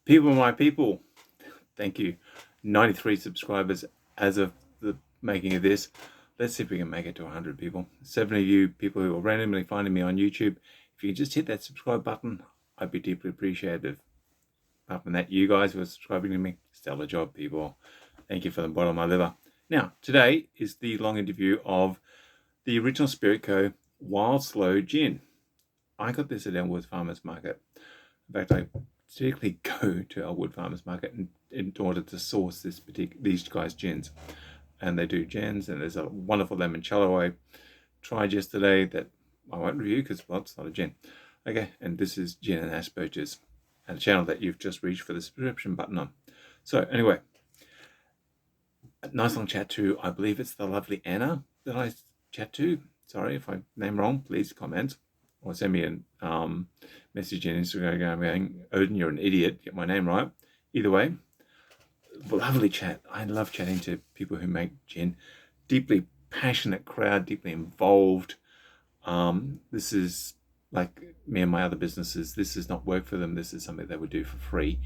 My people, thank you. 93 subscribers as of the making of this. Let's see if we can make it to 100 people. 7 of you people who are randomly finding me on YouTube, if you could just hit that subscribe button, I'd be deeply appreciative. Apart from that, you guys who are subscribing to me, stellar job, people. Thank you from the bottom of my liver. Now, today is the long interview of the original Spirit Co. Wild Sloe Gin. I got this at Elwood Farmers Market. In fact, I typically go to Elwood Farmers Market in order to source these guys' gins. And they do gins, and there's a wonderful limoncello I tried yesterday that I won't review because, well, it's not a gin. Okay, and this is Gin and Asperger's, and a channel that you've just reached for the subscription button on. So anyway, a nice long chat to, I believe it's the lovely Anna that I chat to. Sorry if I name wrong, please comment. Or send me a message in Instagram going, Odin, you're an idiot, get my name right. Either way, lovely chat. I love chatting to people who make gin. Deeply passionate crowd, deeply involved. This is like me and my other businesses. This does not work for them. This is something they would do for free.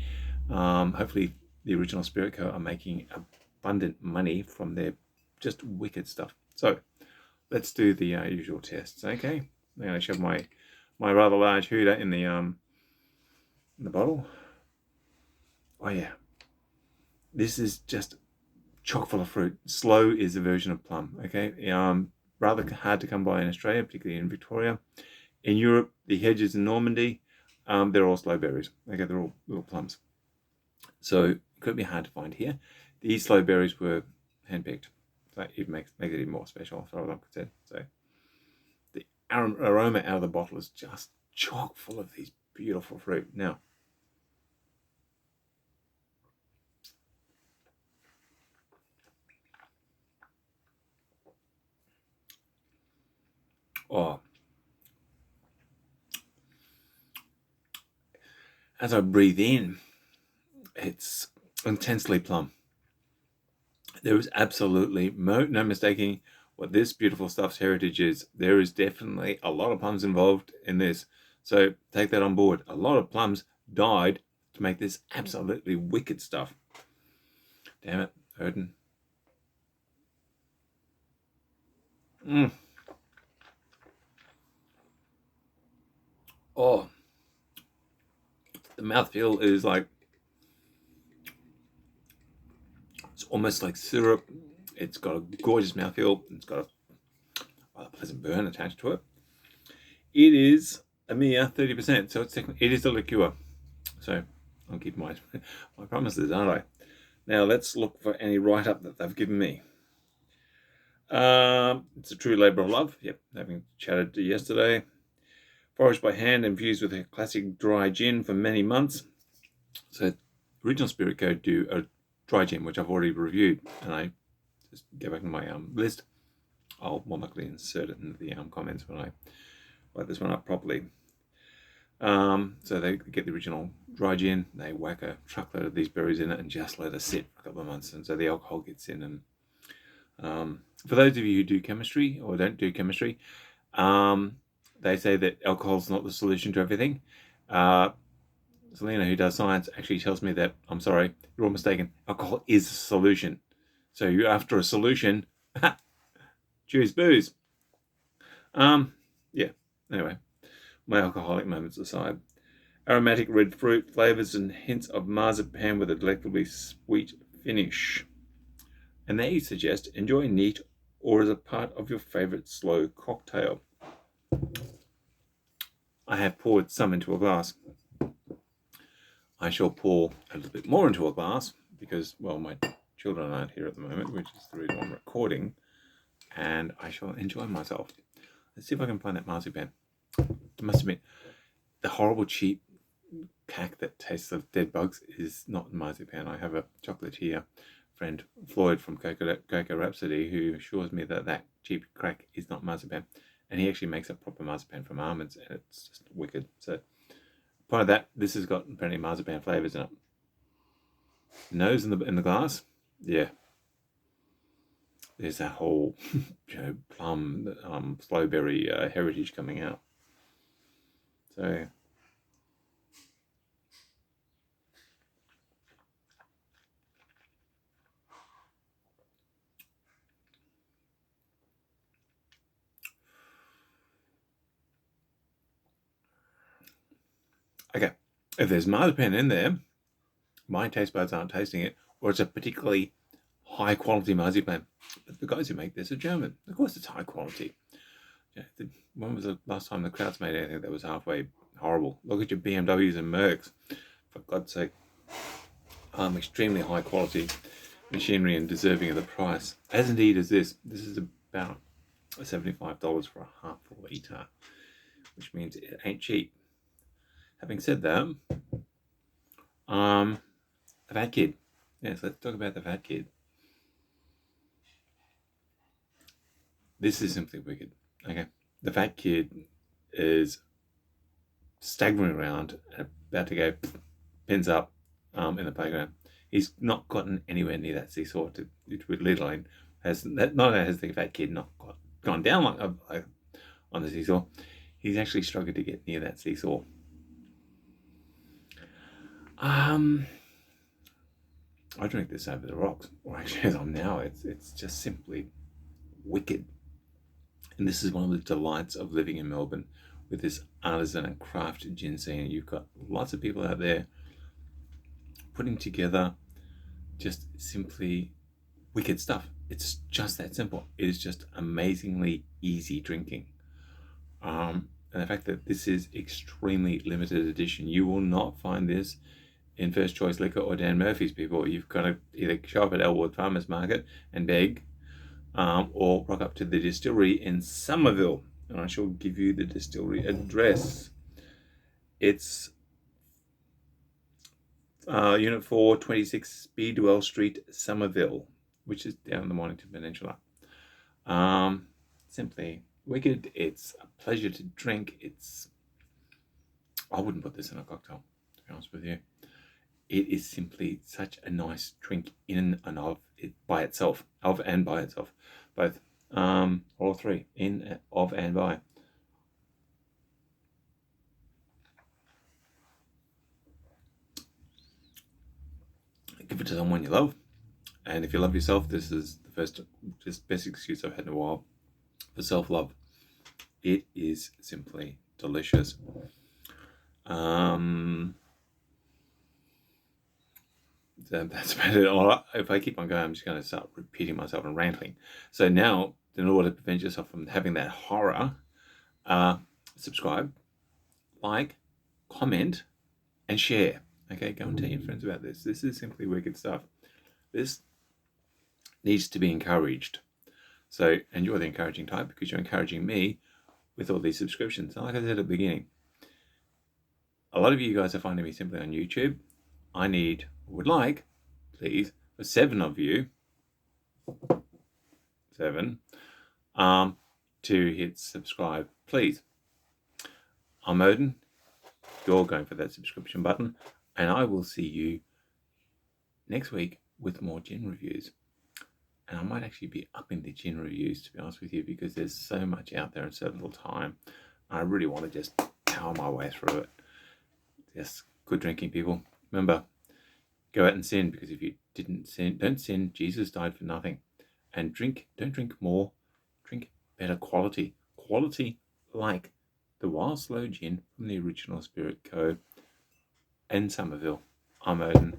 Hopefully the original Spirit Co. are making abundant money from their just wicked stuff. So let's do the usual tests, okay? I'm going to shove my rather large hooter in the bottle. Oh yeah, this is just chock full of fruit. Sloe is a version of plum. Okay, rather hard to come by in Australia, particularly in Victoria. In Europe, the hedges in Normandy, they're all sloe berries. Okay, they're all little plums. So it could be hard to find here. These sloe berries were handpicked. So it makes it even more special, as far as I'm concerned. So the aroma out of the bottle is just chock full of these beautiful fruit. Now, as I breathe in, it's intensely plum. There is absolutely no mistaking what this beautiful stuff's heritage is. There is definitely a lot of plums involved in this. So take that on board. A lot of plums died to make this absolutely wicked stuff. Damn it, Odin. Oh, the mouthfeel is like, it's almost like syrup. It's got a gorgeous mouthfeel. It's got a pleasant burn attached to it. It is a mere 30%, so it is a liqueur. So I'll keep my promises, aren't I? Now let's look for any write-up that they've given me. It's a true labour of love. Yep, having chatted to yesterday. Foraged by hand, infused with a classic dry gin for many months. So original Spirit Co. do a dry gin, which I've already reviewed, and I just go back to my list. I'll more likely insert it in the comments when I write this one up properly. So they get the original dry gin, they whack a truckload of these berries in it and just let it sit for a couple of months, and so the alcohol gets in. And for those of you who do chemistry or don't do chemistry, they say that alcohol is not the solution to everything. Selena, who does science, actually tells me that, I'm sorry, you're all mistaken. Alcohol is a solution. So you're after a solution, choose booze. Yeah, anyway, my alcoholic moments aside. Aromatic red fruit, flavours and hints of marzipan with a delectably sweet finish. And they suggest enjoy neat or as a part of your favourite slow cocktail. I have poured some into a glass. I shall pour a little bit more into a glass because, well, my children aren't here at the moment, which is the reason I'm recording, and I shall enjoy myself. Let's see if I can find that marzipan. I must admit, the horrible cheap cack that tastes of dead bugs is not marzipan. I have a chocolatier friend, Floyd from Cocoa Rhapsody, who assures me that that cheap crack is not marzipan, and he actually makes a proper marzipan from almonds, and it's just wicked. So part of that, this has got apparently marzipan flavours in it. Nose in the glass, yeah. There's that whole plum, slowberry heritage coming out. So Okay, if there's marzipan in there, my taste buds aren't tasting it, or it's a particularly high quality marzipan. But the guys who make this are German. Of course, it's high quality. When was the last time the Krauts made anything that was halfway horrible? Look at your BMWs and Mercs, for God's sake. Extremely high quality machinery and deserving of the price. As indeed as this. This is about $75 for a half a litre, which means it ain't cheap. Having said that, the Fat Kid. Yes, let's talk about the Fat Kid. This is simply wicked. Okay, the Fat Kid is staggering around, about to go pins up in the playground. He's not gotten anywhere near that seesaw with Lidline. Not only has the Fat Kid not gone down like on the seesaw, he's actually struggled to get near that seesaw. I drink this over the rocks, or actually as I'm now, it's just simply wicked. And this is one of the delights of living in Melbourne with this artisan and craft gin scene. You've got lots of people out there putting together just simply wicked stuff. It's just that simple. It is just amazingly easy drinking. And the fact that this is extremely limited edition, you will not find this in First Choice Liquor or Dan Murphy's, people. You've got to either show up at Elwood Farmers Market and beg, or rock up to the distillery in Somerville. And I shall give you the distillery address. It's Unit 4, 26 Speedwell Street, Somerville, which is down the Mornington Peninsula. Simply wicked. It's a pleasure to drink. I wouldn't put this in a cocktail, to be honest with you. It is simply such a nice drink in and of it by itself, of and by itself, both, all three, in, of, and by. Give it to someone you love, and if you love yourself, this is the best excuse I've had in a while for self-love. It is simply delicious. That's about it. If I keep on going, I'm just going to start repeating myself and ranting. So now, in order to prevent yourself from having that horror, subscribe, like, comment, and share. Okay, go and tell your friends about this. This is simply wicked stuff. This needs to be encouraged. So, and you're the encouraging type because you're encouraging me with all these subscriptions. And like I said at the beginning, a lot of you guys are finding me simply on YouTube. I would like, please, for 7 of you, 7, to hit subscribe, please. I'm Odin. You're going for that subscription button, and I will see you next week with more gin reviews. And I might actually be upping the gin reviews, to be honest with you, because there's so much out there in so little time. I really want to just power my way through it. Yes, good drinking, people. Remember, go out and sin, because if you don't sin. Jesus died for nothing. And don't drink more, drink better quality. Quality like the Wild Sloe Gin from the Original Spirit Co. in Somerville. I'm Odin.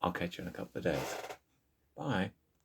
I'll catch you in a couple of days. Bye.